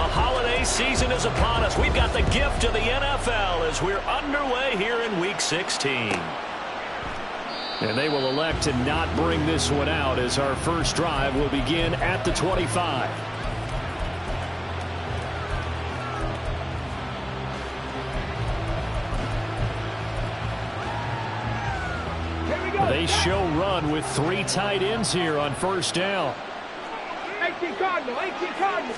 holiday season is upon us. We've got the gift of the NFL as we're underway here in Week 16. And they will elect to not bring this one out as our first drive will begin at the 25. They show run with 3 tight ends here on first down. 18 Cardinal, 18 Cardinal.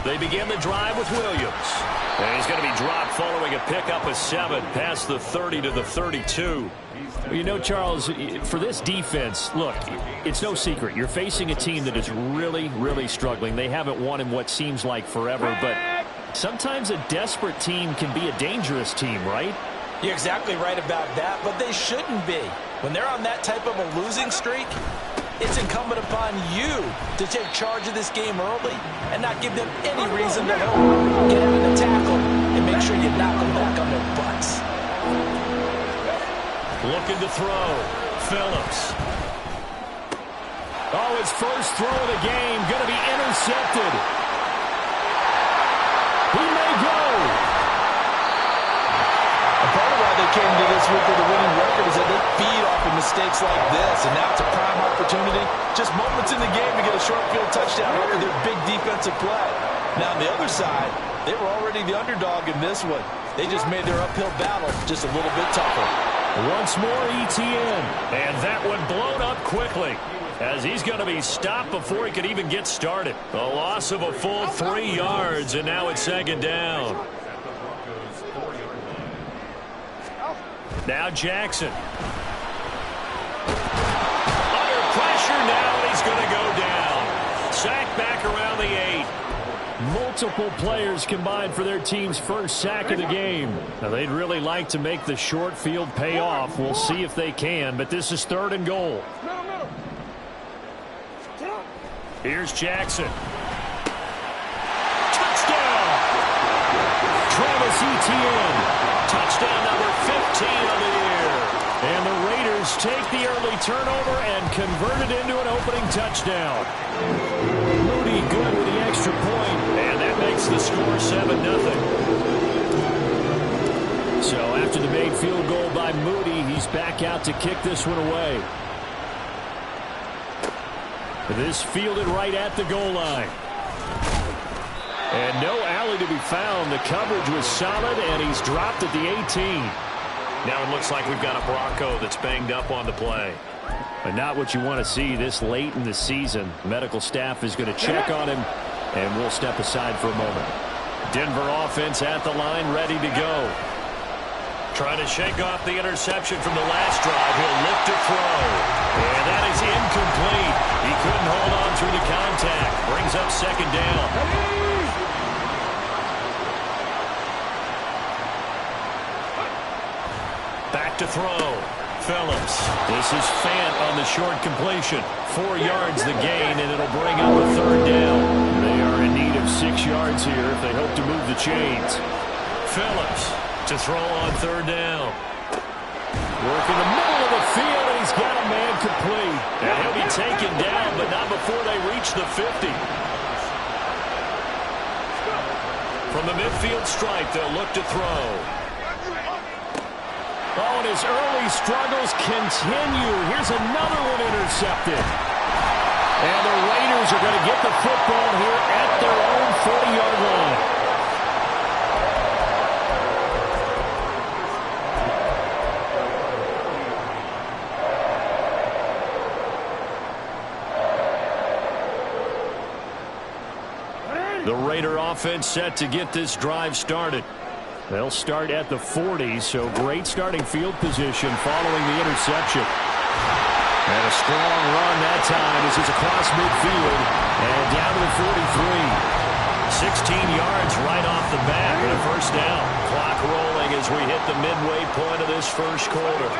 They begin the drive with Williams. And he's going to be dropped following a pickup of 7 past the 30 to the 32. Well, you know, Charles, for this defense, look, it's no secret. You're facing a team that is really, really struggling. They haven't won in what seems like forever, but sometimes a desperate team can be a dangerous team, right? You're exactly right about that, but they shouldn't be. When they're on that type of a losing streak, it's incumbent upon you to take charge of this game early and not give them any reason to hope. Get in the tackle and make sure you knock them back on their butts. Looking to throw. Phillips. Oh, his first throw of the game going to be intercepted. He may go. Part of why they came to this week with a winning record is that they feed off of mistakes like this, and now it's a prime opportunity. Just moments in the game to get a short field touchdown off of their big defensive play. Now on the other side, they were already the underdog in this one. They just made their uphill battle just a little bit tougher. Once more, ETN. And that one blown up quickly as he's going to be stopped before he could even get started. A loss of a full 3 yards, and now it's second down. Now Jackson. Under pressure now, and he's going to go down. Sack back around the 8. Multiple players combined for their team's first sack of the game. Now, they'd really like to make the short field pay off. We'll see if they can, but this is 3rd and goal. Here's Jackson. Touchdown! Travis Etienne. Touchdown number 15 of the year. And the Raiders take the early turnover and convert it into an opening touchdown. Moody good with the extra point. And that makes the score 7-0. So after the made field goal by Moody, he's back out to kick this one away. This fielded right at the goal line. And no alley to be found. The coverage was solid, and he's dropped at the 18. Now it looks like we've got a Bronco that's banged up on the play. But not what you want to see this late in the season. Medical staff is going to check on him, and we'll step aside for a moment. Denver offense at the line, ready to go. Trying to shake off the interception from the last drive. He'll lift to throw. And that is incomplete. He couldn't hold on through the contact. Brings up second down. Back to throw. Phillips. This is Fant on the short completion. 4 yards the gain, and it'll bring up a 3rd down. They are in need of 6 yards here if they hope to move the chains. Phillips to throw on 3rd down. Work in the middle of the field, and he's got a man complete. And he'll be taken down, but not before they reach the 50. From the midfield stripe, they'll look to throw. Oh, and his early struggles continue. Here's another one intercepted. And the Raiders are going to get the football here at their own 40-yard line. The Raider offense set to get this drive started. They'll start at the 40, so great starting field position following the interception. And a strong run that time as he's across midfield and down to the 43. 16 yards right off the bat and a first down. Clock rolling as we hit the midway point of this first quarter.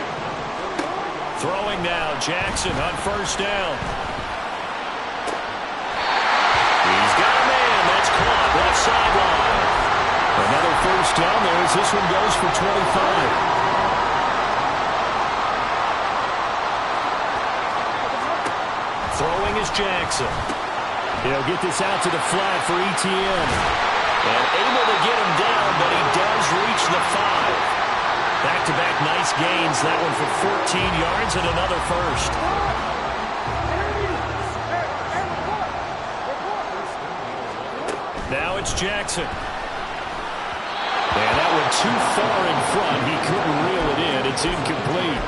Throwing now, Jackson on first down. He's got a man. That's caught left sideline. Another first down there as this one goes for 25. Throwing is Jackson. He'll get this out to the flat for ETN. And able to get him down, but he does reach the 5. Back-to-back nice gains. That one for 14 yards and another first. Now it's Jackson. And that one too far in front. He couldn't reel it in. It's incomplete.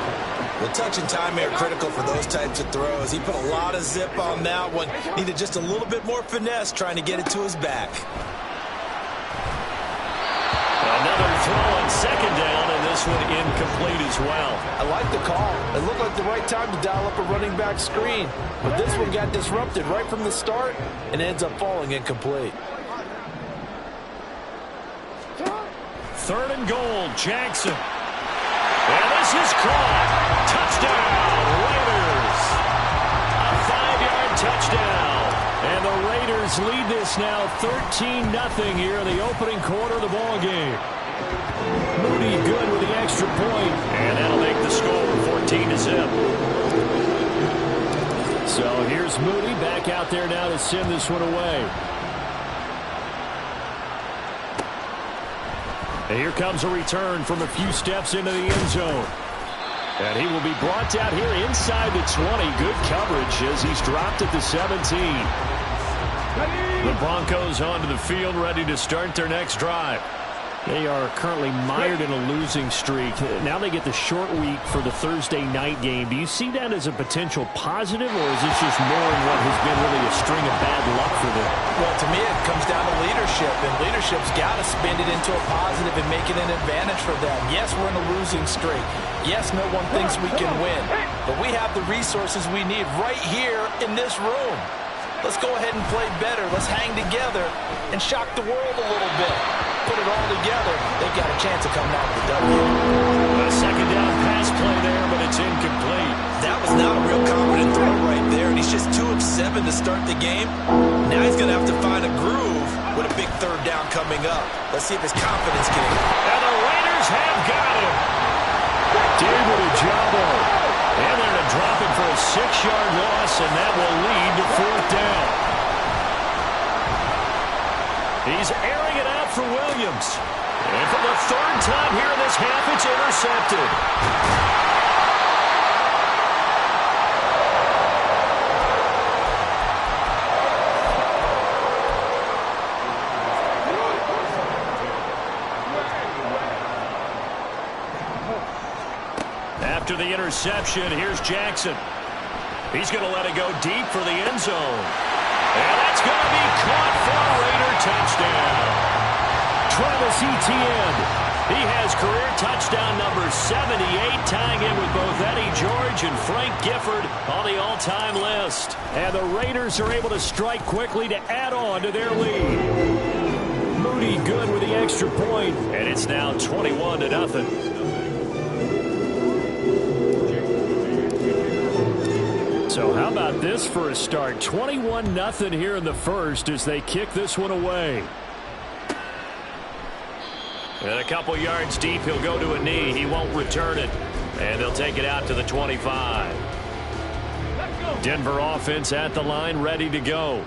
Well, touch and time are critical for those types of throws. He put a lot of zip on that one. Needed just a little bit more finesse trying to get it to his back. Another throw on second down, and this one incomplete as well. I like the call. It looked like the right time to dial up a running back screen. But this one got disrupted right from the start and ends up falling incomplete. Third and goal, Jackson. And this is caught. Touchdown, Raiders. A 5-yard touchdown. And the Raiders lead this now 13-0 here in the opening quarter of the ball game. Moody good with the extra point. And that'll make the score 14-0. So here's Moody back out there now to send this one away. And here comes a return from a few steps into the end zone. And he will be brought down here inside the 20. Good coverage as he's dropped at the 17. The Broncos onto the field, ready to start their next drive. They are currently mired in a losing streak. Now they get the short week for the Thursday night game. Do you see that as a potential positive, or is this just more in what has been really a string of bad luck for them? Well, to me, it comes down to leadership, and leadership's got to spin it into a positive and make it an advantage for them. Yes, we're in a losing streak. Yes, no one thinks we can win, but we have the resources we need right here in this room. Let's go ahead and play better. Let's hang together and shock the world a little bit. Put it all together. They've got a chance of coming out with the W. A second down pass play there, but it's incomplete. That was not a real confident throw right there, and he's just 2 of 7 to start the game. Now he's going to have to find a groove with a big third down coming up. Let's see if his confidence can. And the Raiders have got him. David Ojabo. And they're going to drop him for a 6-yard loss, and that will lead to 4th down. He's airing it out for Williams. And for the 3rd time here in this half, it's intercepted. After the interception, here's Jackson. He's going to let it go deep for the end zone. And that's going to be caught for a Raider touchdown. Travis Etienne. He has career touchdown number 78, tying in with both Eddie George and Frank Gifford on the all-time list. And the Raiders are able to strike quickly to add on to their lead. Moody good with the extra point, and it's now 21-0. So how about this for a start? 21-0 here in the first as they kick this one away. And a couple yards deep, he'll go to a knee. He won't return it. And they'll take it out to the 25. Denver offense at the line, ready to go.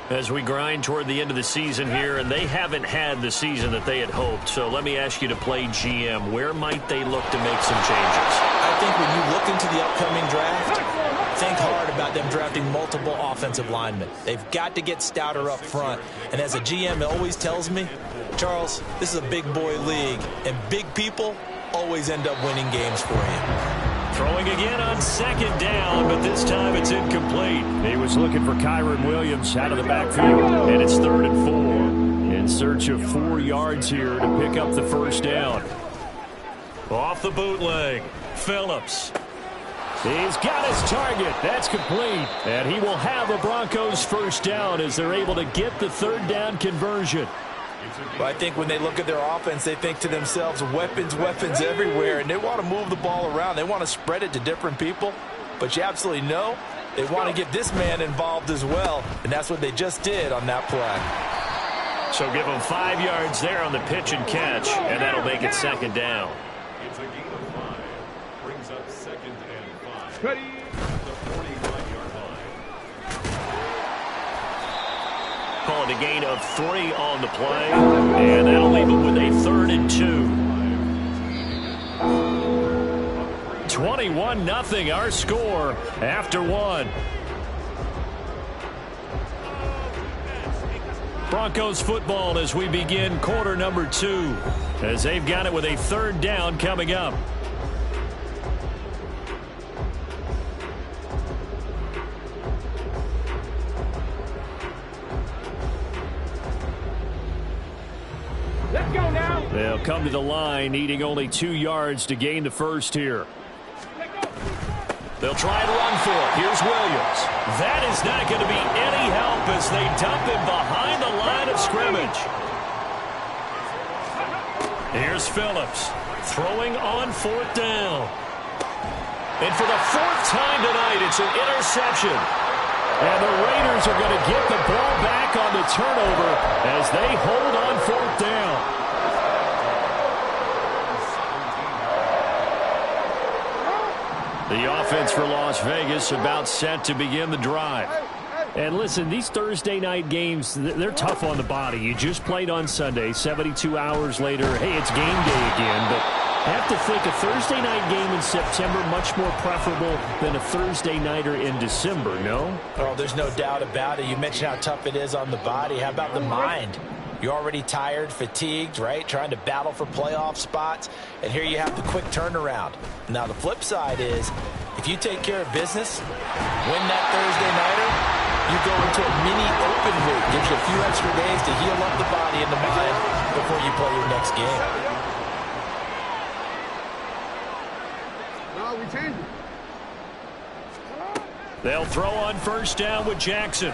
As we grind toward the end of the season here, and they haven't had the season that they had hoped. So let me ask you to play GM. Where might they look to make some changes? I think when you look into the upcoming draft, think hard about them drafting multiple offensive linemen. They've got to get stouter up front. And as a GM, it always tells me, Charles, this is a big boy league, and big people always end up winning games for you. Throwing again on second down, but this time it's incomplete. He was looking for Kyron Williams out of the backfield, and it's 3rd and 4. In search of 4 yards here to pick up the first down. Off the bootleg, Phillips. He's got his target. That's complete. And he will have a Broncos first down as they're able to get the 3rd down conversion. Well, I think when they look at their offense, they think to themselves, weapons, weapons everywhere, and they want to move the ball around. They want to spread it to different people, but you absolutely know they want to get this man involved as well, and that's what they just did on that play. So give them 5 yards there on the pitch and catch, and that'll make it 2nd down. It's a gain of 5. Brings up 2nd and 5. Ready. The 45-yard line. call it a gain of 3 on the play. And that'll leave it with a 3rd and 2. 21-0 our score after 1. Broncos football as we begin quarter number 2, as they've got it with a 3rd down coming up. Let's go now. They'll come to the line, needing only 2 yards to gain the first here. They'll try and run for it. Here's Williams. That is not going to be any help as they dump him behind the line of scrimmage. Here's Phillips throwing on 4th down. And for the 4th time tonight, it's an interception. And the Raiders are going to get the ball back on the turnover as they hold on 4th down. The offense for Las Vegas about set to begin the drive. And listen, these Thursday night games, they're tough on the body. You just played on Sunday, 72 hours later, hey, it's game day again. But I have to think a Thursday night game in September much more preferable than a Thursday nighter in December, no? Oh, there's no doubt about it. You mentioned how tough it is on the body. How about the mind? You're already tired, fatigued, right? Trying to battle for playoff spots. And here you have the quick turnaround. Now, the flip side is, if you take care of business, win that Thursday nighter, you go into a mini open week. Gives you a few extra days to heal up the body and the mind before you play your next game. No, we changed it. They'll throw on 1st down with Jackson.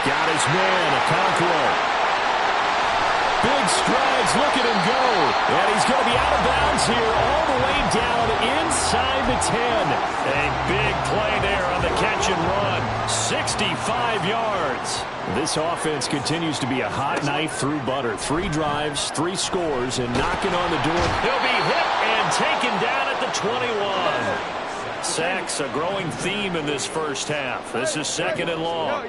Got his man, Okonkwo. Big strides, look at him go. And he's going to be out of bounds here all the way down inside the 10. A big play there on the catch and run. 65 yards. This offense continues to be a hot knife through butter. 3 drives, 3 scores, and knocking on the door. He'll be hit and taken down at the 21. Sacks, a growing theme in this first half. This is 2nd and long.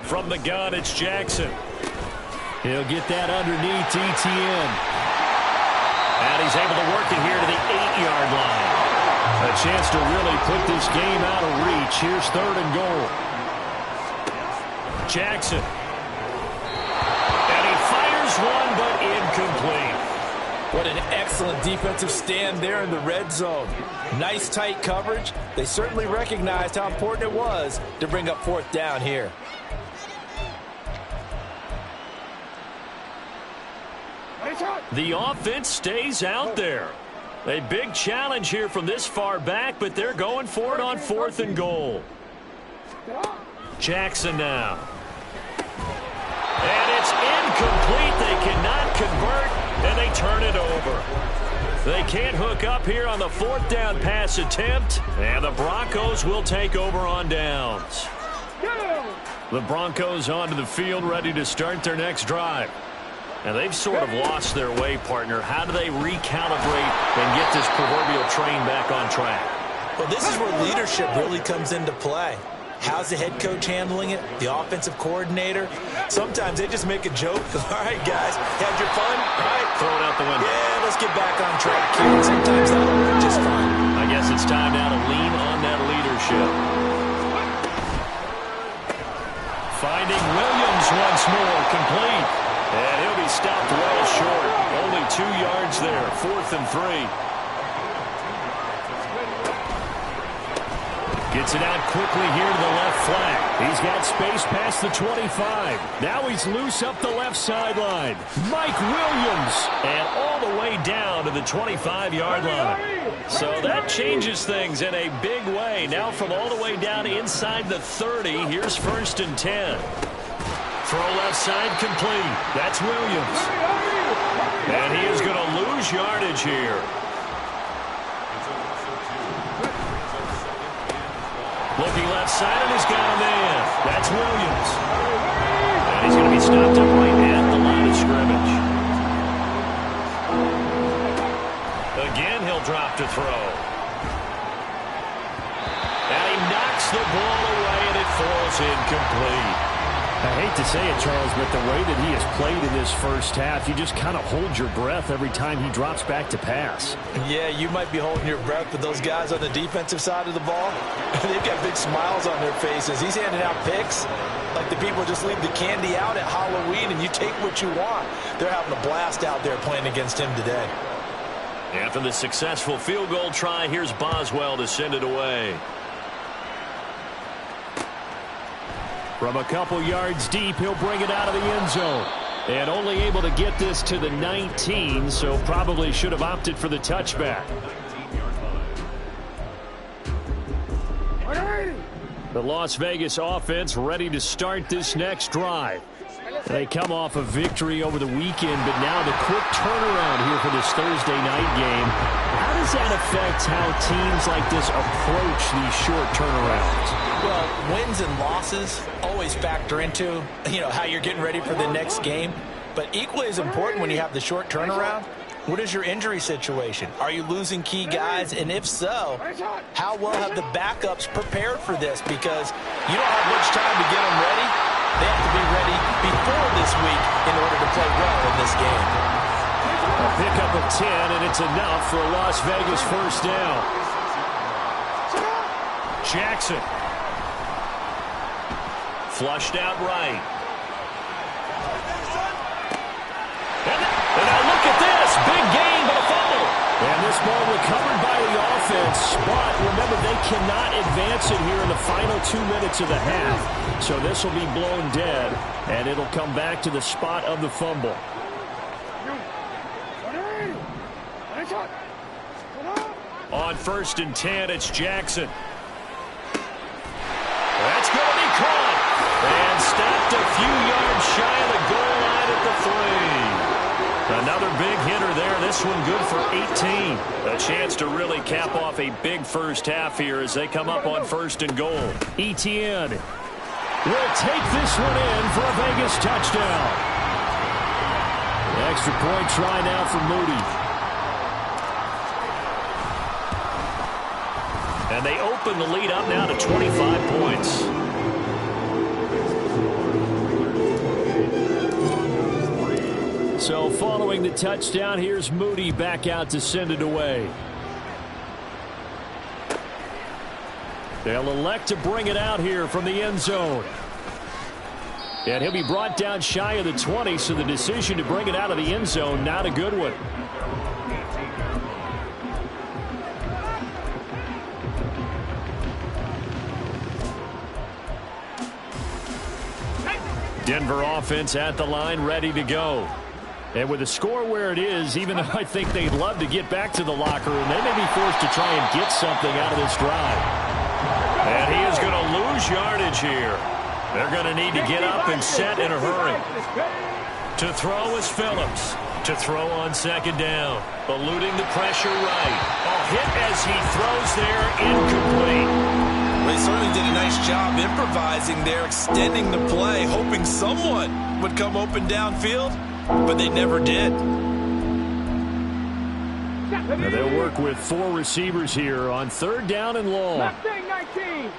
From the gun, it's Jackson. He'll get that underneath ETN. And he's able to work it here to the 8-yard line. A chance to really put this game out of reach. Here's 3rd and goal. Jackson. And he fires one, but incomplete. What an excellent defensive stand there in the red zone. Nice tight coverage. They certainly recognized how important it was to bring up 4th down here. The offense stays out there. A big challenge here from this far back, but they're going for it on 4th and goal. Jackson now. And it's incomplete. They cannot convert, and they turn it over. They can't hook up here on the 4th down pass attempt, and the Broncos will take over on downs. The Broncos onto the field, ready to start their next drive. And they've sort of lost their way, partner. How do they recalibrate and get this proverbial train back on track? Well, this is where leadership really comes into play. How's the head coach handling it? The offensive coordinator? Sometimes they just make a joke. All right, guys, had your fun? All right. Throw it out the window. Yeah, let's get back on track here. And sometimes that'll work just fine. I guess it's time now to lean on that leadership. Finding Williams once more, complete. And he'll be stopped well short. Only 2 yards there, 4th and 3. Gets it out quickly here to the left flank. He's got space past the 25. Now he's loose up the left sideline. Mike Williams. And all the way down to the 25-yard line. So that changes things in a big way. Now from all the way down inside the 30, here's 1st and 10. Throw left side complete. That's Williams. And he is going to lose yardage here. Looking left side, and he's got a man. That's Williams. And he's going to be stopped up right at the line of scrimmage. Again, he'll drop to throw. And he knocks the ball away, and it falls incomplete. I hate to say it, Charles, but the way that he has played in this first half, you just kind of hold your breath every time he drops back to pass. Yeah, you might be holding your breath, but those guys on the defensive side of the ball, they've got big smiles on their faces. He's handing out picks like the people just leave the candy out at Halloween and you take what you want. They're having a blast out there playing against him today. After the successful field goal try, here's Boswell to send it away. From a couple yards deep, he'll bring it out of the end zone. And only able to get this to the 19, so probably should have opted for the touchback. The Las Vegas offense ready to start this next drive. They come off a victory over the weekend, but now the quick turnaround here for this Thursday night game. How does that affect how teams like this approach these short turnarounds? Well, wins and losses always factor into, how you're getting ready for the next game. But equally as important when you have the short turnaround, what is your injury situation? Are you losing key guys? And if so, how well have the backups prepared for this? Because you don't have much time to get them ready. They have to be ready before this week in order to play well in this game. A pickup of 10, and it's enough for a Las Vegas first down. Jackson. Flushed out right. And now look at this. Big gain, but a fumble. And this ball recovered by the offense. But remember, they cannot advance it here in the final 2 minutes of the half. So this will be blown dead, and it'll come back to the spot of the fumble. On 1st and 10, it's Jackson. That's going to be caught. And stopped a few yards shy of the goal line at the 3. Another big hitter there. This one good for 18. A chance to really cap off a big first half here as they come up on 1st and goal. Etienne will take this one in for a Vegas touchdown. Extra point try now for Moody. And they open the lead up now to 25 points. So following the touchdown, here's Moody back out to send it away. They'll elect to bring it out here from the end zone. And he'll be brought down shy of the 20, so the decision to bring it out of the end zone, not a good one. Denver offense at the line, ready to go. And with the score where it is, even though I think they'd love to get back to the locker room, they may be forced to try and get something out of this drive. And he is going to lose yardage here. They're going to need to get up and set in a hurry. To throw is Phillips. To throw on 2nd down. Eluding the pressure right. A hit as he throws there, incomplete. They certainly did a nice job improvising there, extending the play, hoping someone would come open downfield, but they never did. Now they'll work with 4 receivers here on 3rd down and long. 19.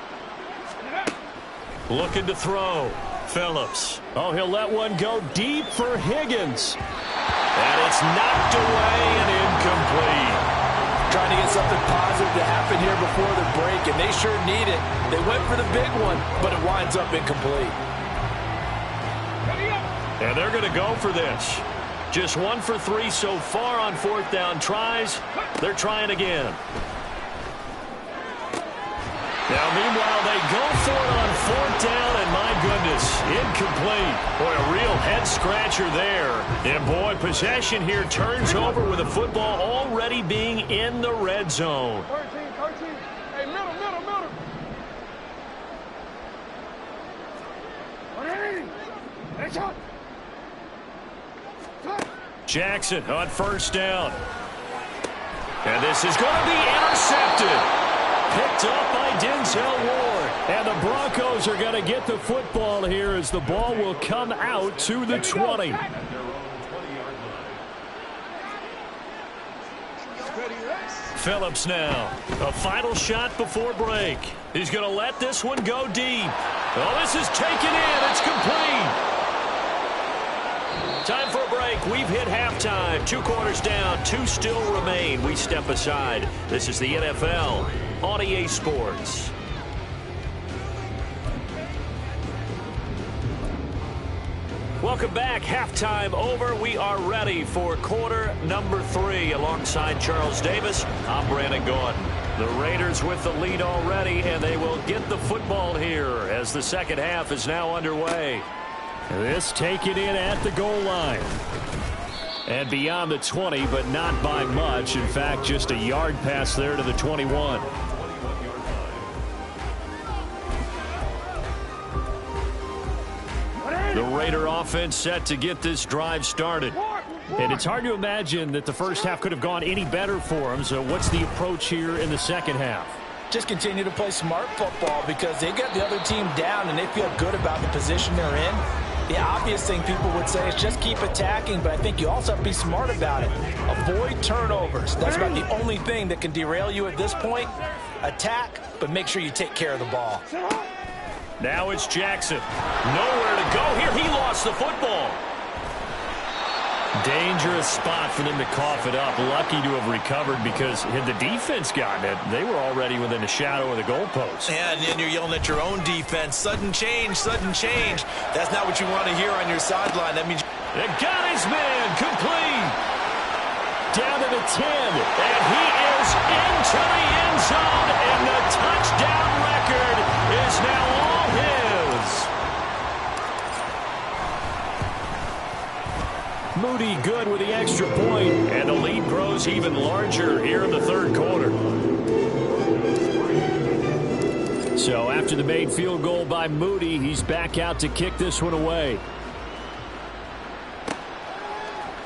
Looking to throw. Phillips. Oh, he'll let one go deep for Higgins. And it's knocked away and incomplete. Trying to get something positive to happen here before the break, and they sure need it. They went for the big one, but it winds up incomplete. And they're going to go for this. Just 1 for 3 so far on 4th down tries. They're trying again. Now, meanwhile, they go for it on 4th down, and my goodness, incomplete. Boy, a real head-scratcher there. And, boy, possession here turns over with the football already being in the red zone. 13. Hey, middle. Jackson on 1st down. And this is going to be intercepted. Picked up by Denzel Ward. And the Broncos are going to get the football here as the ball will come out to the 20. Phillips now. A final shot before break. He's going to let this one go deep. Oh, this is taken in. It's complete. Time for a break. We've hit halftime. 2 quarters down. 2 still remain. We step aside. This is the NFL on EA Sports. Welcome back. Halftime over. We are ready for quarter number 3. Alongside Charles Davis, I'm Brandon Gordon. The Raiders with the lead already, and they will get the football here as the second half is now underway. This taken in at the goal line. And beyond the 20, but not by much. In fact, just a yard pass there to the 21. The Raider offense set to get this drive started. And it's hard to imagine that the first half could have gone any better for them. So what's the approach here in the second half? Just continue to play smart football because they got the other team down and they feel good about the position they're in. The obvious thing people would say is just keep attacking, but I think you also have to be smart about it. Avoid turnovers. That's about the only thing that can derail you at this point. Attack, but make sure you take care of the ball. Now it's Jackson. Nowhere to go here. He lost the football. Dangerous spot for them to cough it up. Lucky to have recovered because had the defense gotten it, they were already within a shadow of the goalpost. Yeah, and then you're yelling at your own defense. Sudden change, sudden change. That's not what you want to hear on your sideline. That means they got his man complete. Down to the 10. And he is into the end zone. And the touchdown record is now all his. Moody good with the extra point, and the lead grows even larger here in the third quarter. So after the made field goal by Moody, he's back out to kick this one away.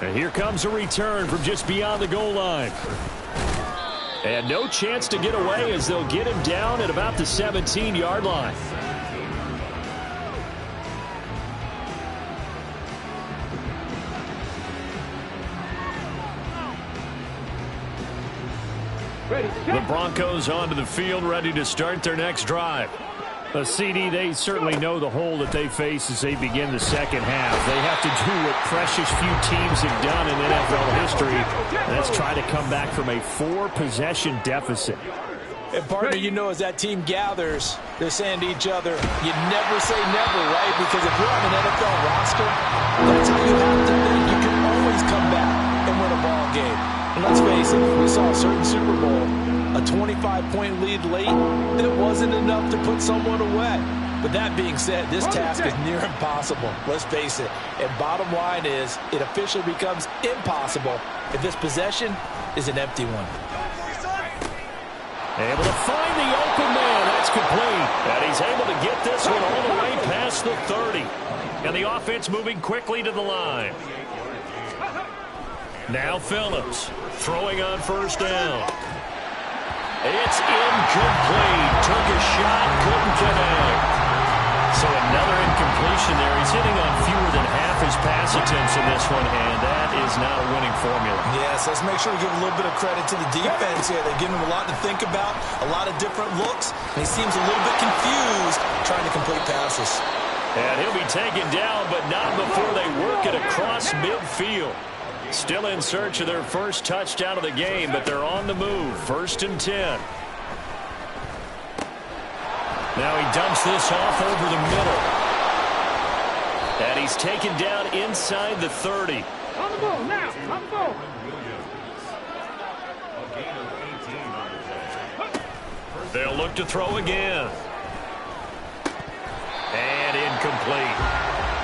And here comes a return from just beyond the goal line. And no chance to get away as they'll get him down at about the 17-yard line. The Broncos onto the field, ready to start their next drive. A CD, they certainly know the hole that they face as they begin the second half. They have to do what precious few teams have done in NFL history. That's try to come back from a 4-possession deficit. And partner, you know, as that team gathers, they're saying to each other, you never say never, right? Because if you're on an NFL roster, that's how you have to think. You can always come back and win a ball game. And let's face it, we saw a certain Super Bowl, a 25-point lead late, that wasn't enough to put someone away. But that being said, this task is near impossible. Let's face it. And bottom line is, it officially becomes impossible if this possession is an empty one. Able to find the open man. That's complete. And he's able to get this one all the way past the 30. And the offense moving quickly to the line. Now Phillips throwing on first down. It's incomplete. Took a shot, couldn't connect. So another incompletion there. He's hitting on fewer than half his pass attempts in this one, and that is not a winning formula. Yes, let's make sure we give a little bit of credit to the defense here. They're giving him a lot to think about, a lot of different looks, and he seems a little bit confused trying to complete passes. And he'll be taken down, but not before they work it across midfield. Still in search of their first touchdown of the game, but they're on the move. 1st and 10. Now he dumps this off over the middle. And he's taken down inside the 30. On the ball now. On the ball. They'll look to throw again. And incomplete.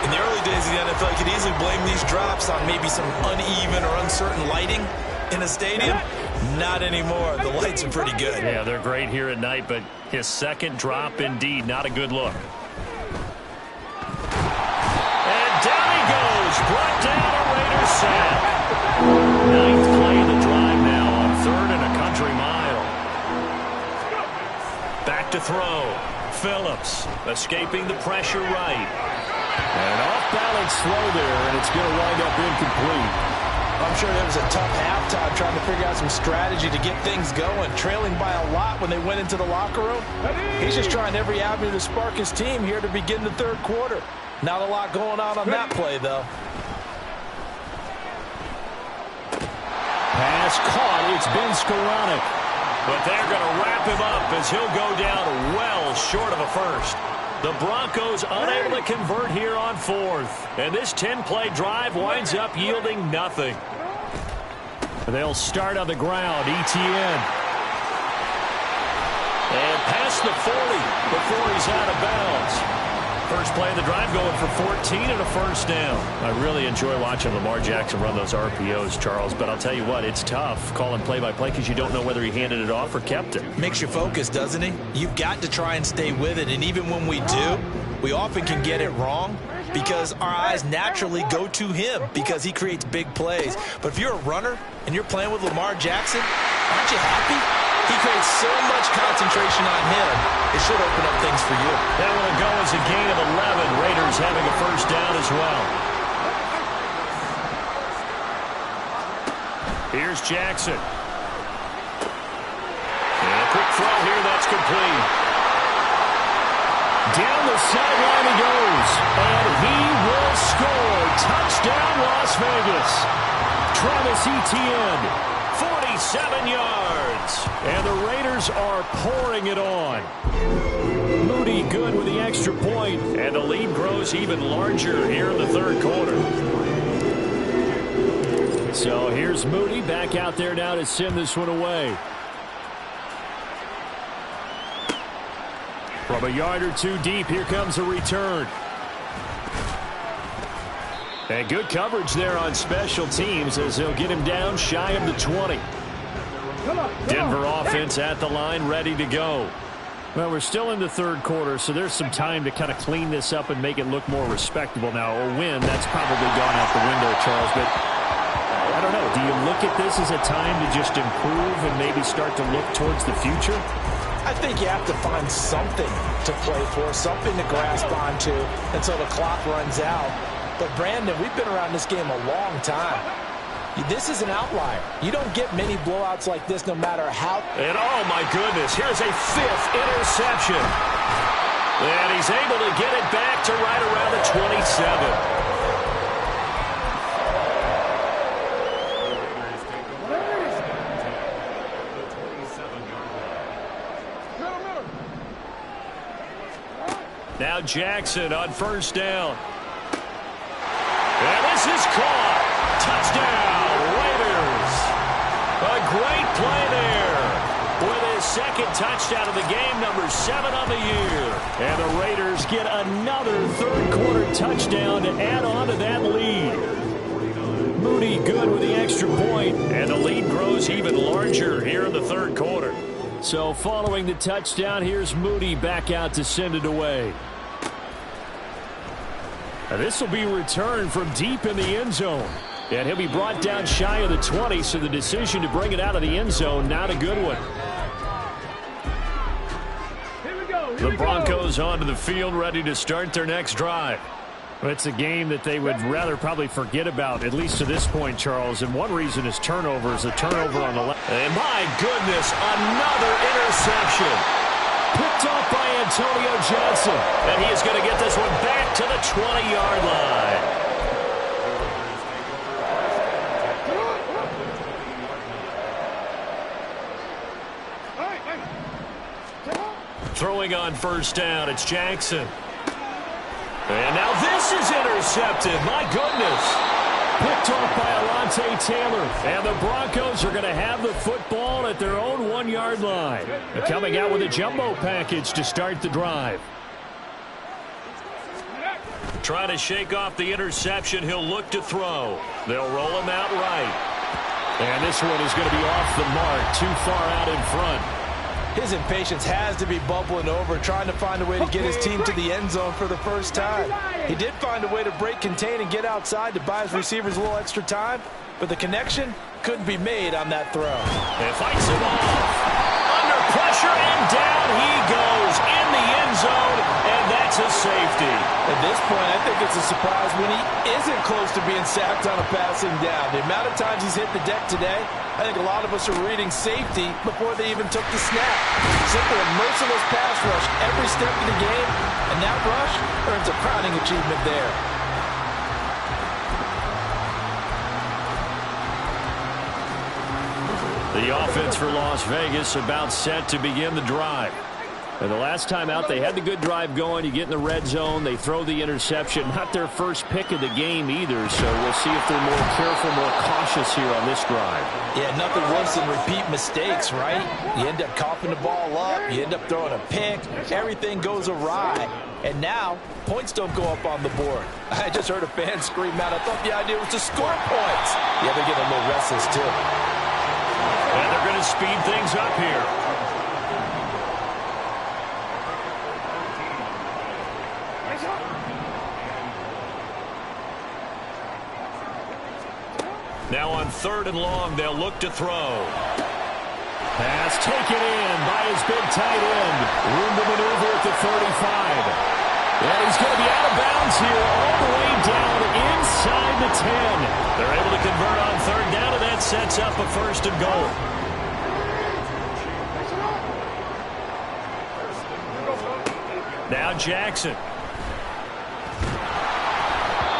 In the early days of the NFL, you could easily blame these drops on maybe some uneven or uncertain lighting in a stadium. Not anymore. The lights are pretty good. Yeah, they're great here at night, but his second drop, indeed, not a good look. And down he goes. Brought down a Raiders sack. 9th play of the drive now on 3rd and a country mile. Back to throw. Phillips escaping the pressure right. An off-balance throw there, and it's going to wind up incomplete. I'm sure there was a tough halftime trying to figure out some strategy to get things going, trailing by a lot when they went into the locker room. He's just trying every avenue to spark his team here to begin the third quarter. Not a lot going on that play, though. Pass caught. It's been Skoranek. But they're going to wrap him up as he'll go down well short of a first. The Broncos unable to convert here on fourth. And this 10-play drive winds up yielding nothing. They'll start on the ground. Etienne. And past the 40 before he's out of bounds. First play of the drive going for 14 and a first down. I really enjoy watching Lamar Jackson run those RPOs, Charles, but I'll tell you what, it's tough calling play-by-play because you don't know whether he handed it off or kept it. Makes you focus, doesn't he? You've got to try and stay with it, and even when we do, we often can get it wrong because our eyes naturally go to him because he creates big plays. But if you're a runner and you're playing with Lamar Jackson, aren't you happy? He creates so much concentration on him, it should open up things for you. That will go as a gain of 11. Raiders having a first down as well. Here's Jackson. And a quick throw here, that's complete. Down the sideline he goes, and he will score. Touchdown, Las Vegas. Travis Etienne. 47 yards. And the Raiders are pouring it on. Moody good with the extra point. And the lead grows even larger here in the third quarter. So here's Moody back out there now to send this one away. From a yard or two deep, here comes a return. And good coverage there on special teams as they'll get him down shy of the 20. Denver offense at the line, ready to go. Well, we're still in the third quarter, so there's some time to kind of clean this up and make it look more respectable. Now, a win, that's probably gone out the window, Charles, but I don't know. Do you look at this as a time to just improve and maybe start to look towards the future? I think you have to find something to play for, something to grasp onto until the clock runs out. But, Brandon, we've been around this game a long time. This is an outlier. You don't get many blowouts like this no matter how. And, oh, my goodness, here's a fifth interception. And he's able to get it back to right around the 27. Now Jackson on first down. And this is caught. Touchdown, Raiders. A great play there. With his second touchdown of the game, number 7 on the year. And the Raiders get another third quarter touchdown to add on to that lead. Moody good with the extra point. And the lead grows even larger here in the third quarter. So following the touchdown, here's Moody back out to send it away. This will be returned from deep in the end zone. And he'll be brought down shy of the 20, so the decision to bring it out of the end zone, not a good one. The Broncos onto the field, ready to start their next drive. It's a game that they would rather probably forget about, at least to this point, Charles. And one reason is turnovers, a turnover on the left. And my goodness, another interception. Picked off by Antonio Johnson. And he is going to get this one back to the 20-yard line. Throwing on first down, it's Jackson. And now this is intercepted. My goodness. Picked off by Alontae Taylor. And the Broncos are going to have the football at their own 1-yard line. They're coming out with a jumbo package to start the drive. Trying to shake off the interception. He'll look to throw. They'll roll him out right. And this one is going to be off the mark, too far out in front. His impatience has to be bubbling over, trying to find a way to get his team to the end zone for the first time. He did find a way to break contain and get outside to buy his receivers a little extra time, but the connection couldn't be made on that throw. And fights him off. Under pressure, and down he goes in the end zone, and that's a safety. At this point, I think it's a surprise when he isn't close to being sacked on a passing down. The amount of times he's hit the deck today, I think a lot of us are reading safety before they even took the snap. Simply a merciless pass rush every step of the game, and that rush earns a crowning achievement there. The offense for Las Vegas about set to begin the drive. And the last time out, they had the good drive going. You get in the red zone, they throw the interception. Not their first pick of the game either, so we'll see if they're more careful, more cautious here on this drive. Yeah, nothing worse than repeat mistakes, right? You end up coughing the ball up, you end up throwing a pick, everything goes awry. And now, points don't go up on the board. I just heard a fan scream out, I thought the idea was to score points. Yeah, they're getting a little restless too. And they're going to speed things up here. Now on 3rd and long, they'll look to throw. Pass taken in by his big tight end. Room to maneuver at the 35. And he's going to be out of bounds here all the way down inside the 10. They're able to convert on 3rd down, and that sets up a 1st and goal. Now Jackson.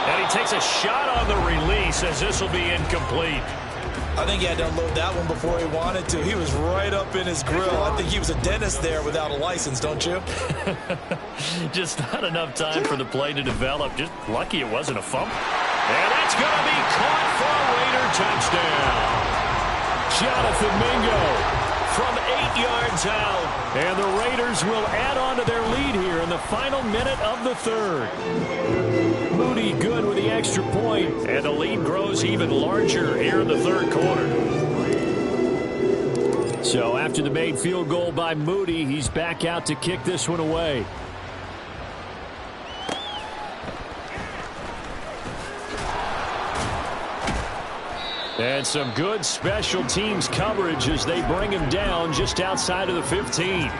And he takes a shot on the release as this will be incomplete. I think he had to unload that one before he wanted to. He was right up in his grill. I think he was a dentist there without a license, don't you? Just not enough time for the play to develop. Just lucky it wasn't a fumble. And that's going to be caught for a Raider touchdown. Jonathan Mingo from 8 yards out. And the Raiders will add on to their lead here in the final minute of the 3rd. Moody good with the extra point. And the lead grows even larger here in the 3rd quarter. So after the made field goal by Moody, he's back out to kick this one away. And some good special teams coverage as they bring him down just outside of the 15.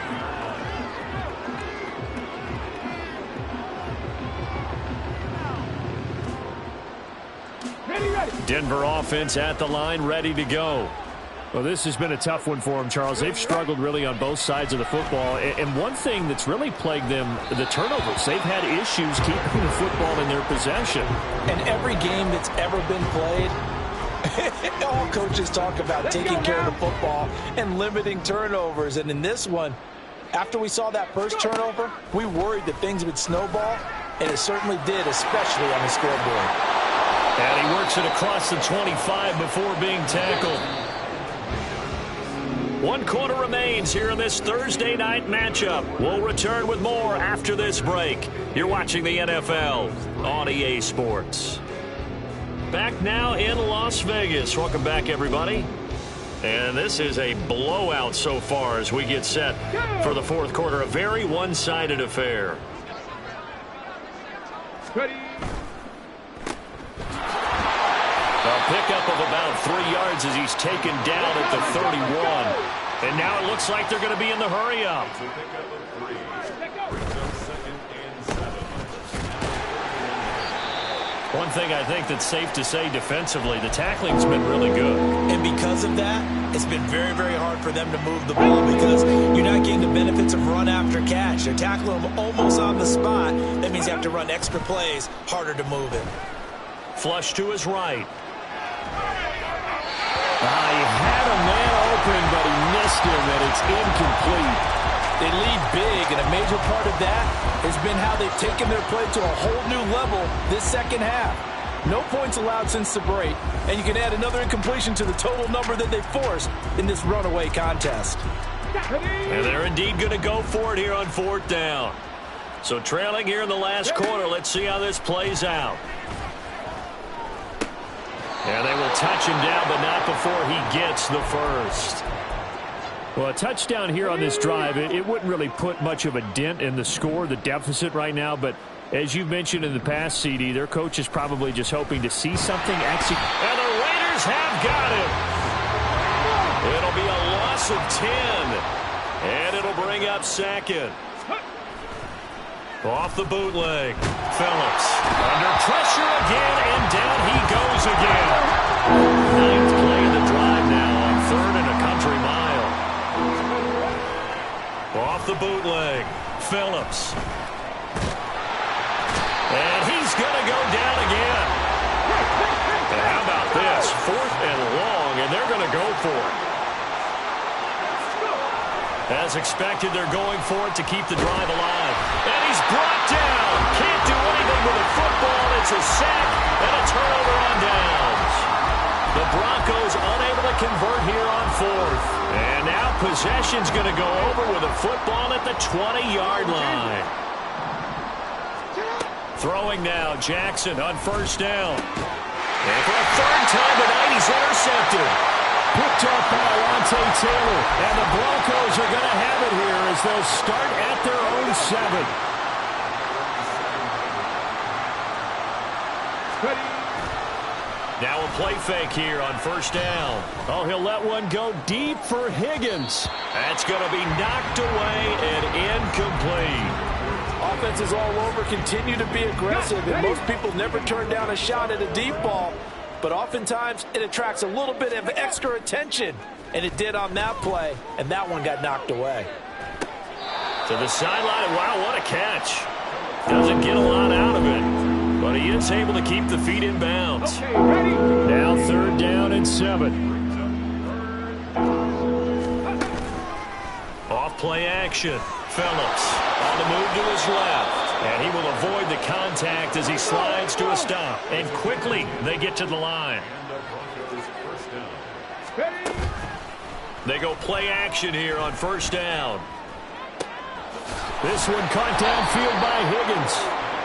Denver offense at the line, ready to go. Well, this has been a tough one for them, Charles. They've struggled really on both sides of the football. And one thing that's really plagued them, the turnovers. They've had issues keeping the football in their possession. And every game that's ever been played, all coaches talk about taking care of the football and limiting turnovers. And in this one, after we saw that first turnover, we worried that things would snowball, and it certainly did, especially on the scoreboard. And he works it across the 25 before being tackled. 1 quarter remains here in this Thursday night matchup. We'll return with more after this break. You're watching the NFL on EA Sports. Back now in Las Vegas. Welcome back, everybody. And this is a blowout so far as we get set for the 4th quarter. A very one-sided affair. Ready. A pickup of about 3 yards as he's taken down at the 31. And now it looks like they're going to be in the hurry-up. It's a pickup of 3. Brings up 2nd and 7. One thing I think that's safe to say defensively, the tackling's been really good. And because of that, it's been very, very hard for them to move the ball because you're not getting the benefits of run after catch. They're tackling them almost on the spot. That means you have to run extra plays, harder to move it. Flush to his right. He had a man open, but he missed him, and it's incomplete. They lead big, and a major part of that has been how they've taken their play to a whole new level this second half. No points allowed since the break, and you can add another incompletion to the total number that they forced in this runaway contest. And they're indeed going to go for it here on 4th down. So trailing here in the last quarter, let's see how this plays out. And they will touch him down, but not before he gets the first. Well, a touchdown here on this drive, it wouldn't really put much of a dent in the score, the deficit right now. But as you've mentioned in the past, CD, their coach is probably just hoping to see something execute. And the Raiders have got him. It'll be a loss of 10. And it'll bring up 2nd. Off the bootleg. Phillips under pressure again, and down he goes again. Ninth play of the drive now on 3rd and a country mile. Off the bootleg. Phillips. And he's going to go down again. And how about this? 4th and long, and they're going to go for it. As expected, they're going for it to keep the drive alive. And he's brought down. Can't do anything with the football. It's a sack and a turnover on downs. The Broncos unable to convert here on 4th. And now possession's going to go over with a football at the 20-yard line. Throwing now, Jackson on 1st down. And for a 3rd time tonight, he's intercepted. Picked up by Alontae Taylor. And the Broncos are going to have it here as they'll start at their own 7. Now a play fake here on 1st down. Oh, he'll let one go deep for Higgins. That's going to be knocked away and incomplete. Offenses all over continue to be aggressive, and most people never turn down a shot at a deep ball. But oftentimes, it attracts a little bit of extra attention. And it did on that play, and that one got knocked away. To the sideline. Wow, what a catch. Doesn't get a lot out of it, but he is able to keep the feet in bounds. Now 3rd down and 7. Off play action. Phillips on the move to his left. And he will avoid the contact as he slides to a stop. And quickly, they get to the line. They go play action here on 1st down. This one caught downfield by Higgins.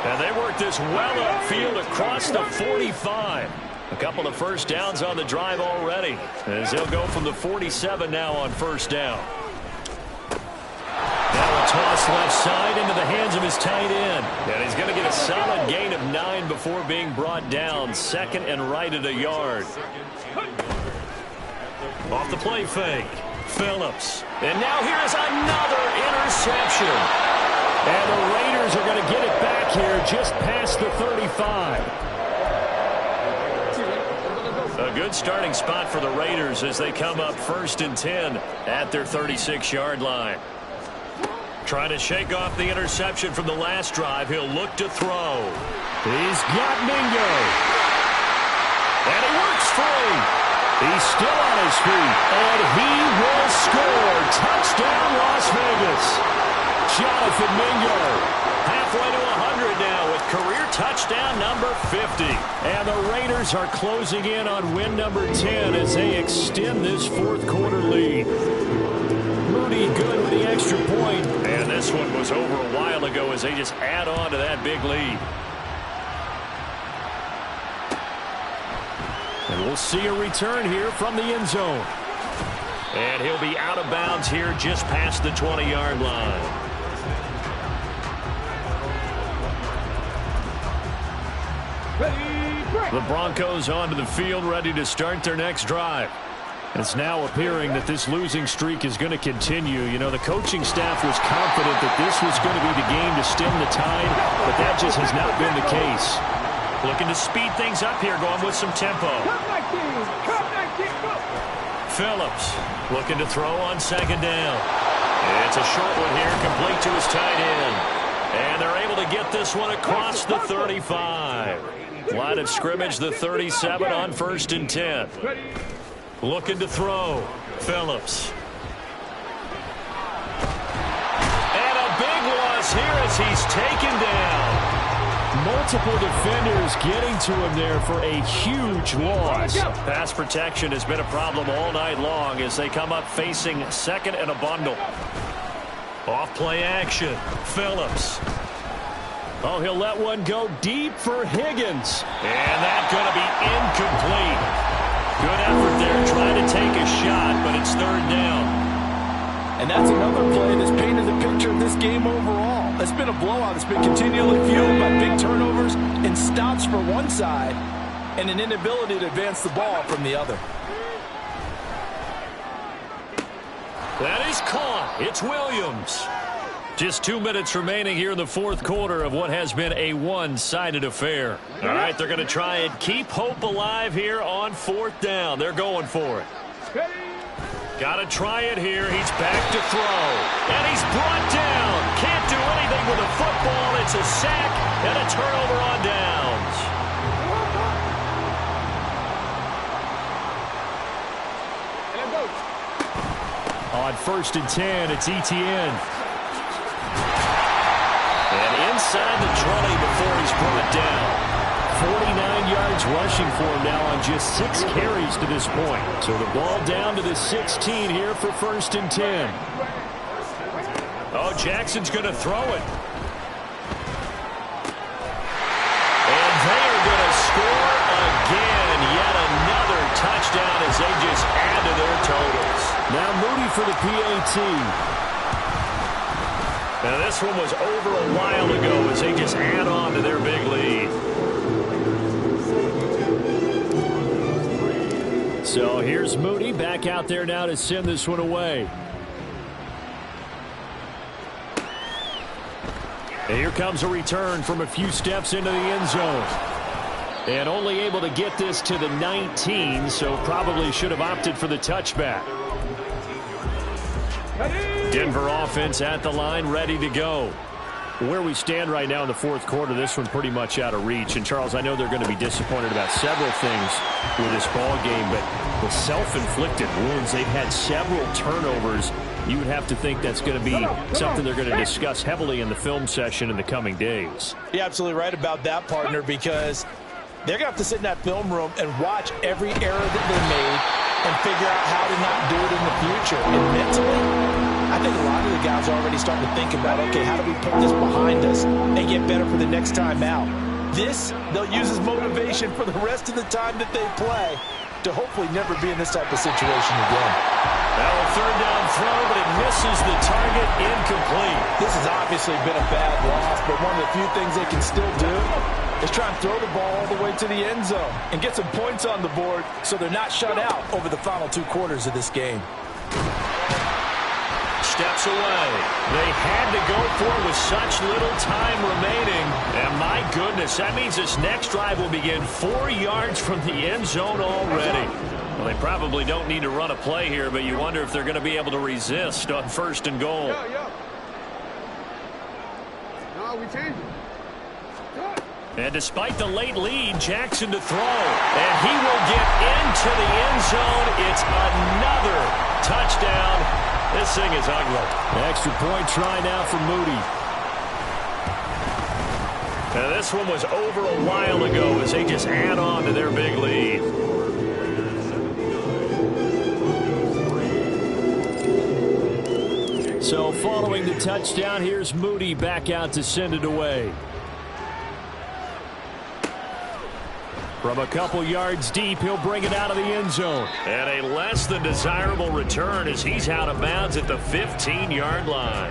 And they work this well upfield across the 45. A couple of 1st downs on the drive already, as they'll go from the 47 now on 1st down. Now a toss left side into the hands of his tight end. And he's going to get a solid gain of 9 before being brought down. 2nd and right at a yard. Off the play fake. Phillips. And now here's another interception. And the Raiders are going to get it back here just past the 35. A good starting spot for the Raiders as they come up 1st and 10 at their 36-yard line. Trying to shake off the interception from the last drive. He'll look to throw. He's got Mingo. And he works free. He's still on his feet. And he will score. Touchdown, Las Vegas. Jonathan Mingo. Halfway to 100 now with career touchdown number 50. And the Raiders are closing in on win number 10 as they extend this 4th quarter lead. Moody good with the extra point. And this one was over a while ago as they just add on to that big lead. And we'll see a return here from the end zone. And he'll be out of bounds here just past the 20-yard line. The Broncos onto the field, ready to start their next drive. It's now appearing that this losing streak is going to continue. You know, the coaching staff was confident that this was going to be the game to stem the tide, but that just has not been the case. Looking to speed things up here, going with some tempo. Phillips looking to throw on 2nd down. It's a short one here, complete to his tight end. And they're able to get this one across the 35. Line of scrimmage, the 37 on 1st and 10. Looking to throw. Phillips. And a big loss here as he's taken down. Multiple defenders getting to him there for a huge loss. Pass protection has been a problem all night long as they come up facing 2nd and a bundle. Off play action. Phillips. Oh, he'll let one go deep for Higgins. And that's going to be incomplete. Good effort there trying to take a shot, but it's 3rd down. And that's another play that's painted the picture of this game overall. It's been a blowout. It's been continually fueled by big turnovers and stops for one side and an inability to advance the ball from the other. That is caught. It's Williams. Just 2 minutes remaining here in the fourth quarter of what has been a one-sided affair. All right, they're going to try and keep hope alive here on fourth down. They're going for it. Got to try it here. He's back to throw. And he's brought down. Can't do anything with a football. It's a sack and a turnover on downs. On 1st and 10, it's Etienne. And inside the 20 before he's brought down. 49 yards rushing for him now on just 6 carries to this point. So the ball down to the 16 here for 1st and 10. Oh, Jackson's going to throw it. And they are going to score again. Yet another touchdown as they just add to their totals. Now Moody for the PAT. Now this one was over a while ago as they just add on to their big lead. So here's Moody back out there now to send this one away. And here comes a return from a few steps into the end zone. And only able to get this to the 19, so probably should have opted for the touchback. Denver offense at the line, ready to go. Where we stand right now in the fourth quarter, this one pretty much out of reach. And, Charles, I know they're going to be disappointed about several things with this ball game, but the self-inflicted wounds, they've had several turnovers. You would have to think that's going to be something they're going to discuss heavily in the film session in the coming days. You're absolutely right about that, partner, because they're going to have to sit in that film room and watch every error that they made and figure out how to not do it in the future. And mentally, I think a lot of the guys are already starting to think about, okay, how do we put this behind us and get better for the next time out? This, they'll use as motivation for the rest of the time that they play to hopefully never be in this type of situation again. Now a third down throw, but it misses the target, incomplete. This has obviously been a bad loss, but one of the few things they can still do is try and throw the ball all the way to the end zone and get some points on the board so they're not shut out over the final 2 quarters of this game. Steps away. They had to go for it with such little time remaining. And my goodness, that means this next drive will begin 4 yards from the end zone already. Well, they probably don't need to run a play here, but you wonder if they're going to be able to resist on 1st and goal. No, we changed it. And despite the late lead, Jackson to throw. And he will get into the end zone. It's another touchdown. This thing is ugly. Extra point try now for Moody. Now this one was over a while ago as they just add on to their big lead. So following the touchdown, here's Moody back out to send it away. From a couple yards deep, he'll bring it out of the end zone. And a less than desirable return as he's out of bounds at the 15-yard line.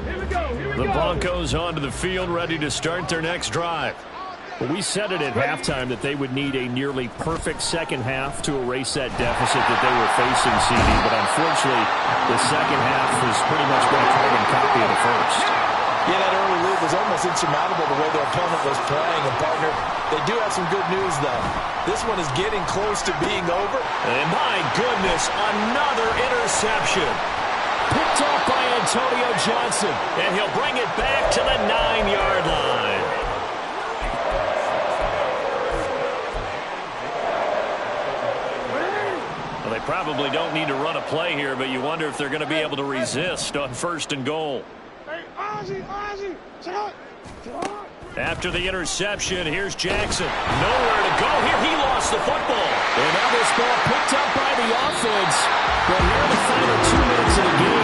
Here we go. The Broncos onto the field, ready to start their next drive. Well, we said it at halftime that they would need a nearly perfect second half to erase that deficit that they were facing, CD. But unfortunately, the second half has pretty much been a carbon copy of the first. Yeah, that early lead was almost insurmountable the way their opponent was playing. And, partner, they do have some good news, though. This one is getting close to being over. And, my goodness, another interception. Picked off by Antonio Johnson. And he'll bring it back to the 9-yard line. Well, they probably don't need to run a play here, but you wonder if they're going to be able to resist on 1st and goal. After the interception, here's Jackson. Nowhere to go here. He lost the football. And now this ball picked up by the offense. But here in the final 2 minutes of the game,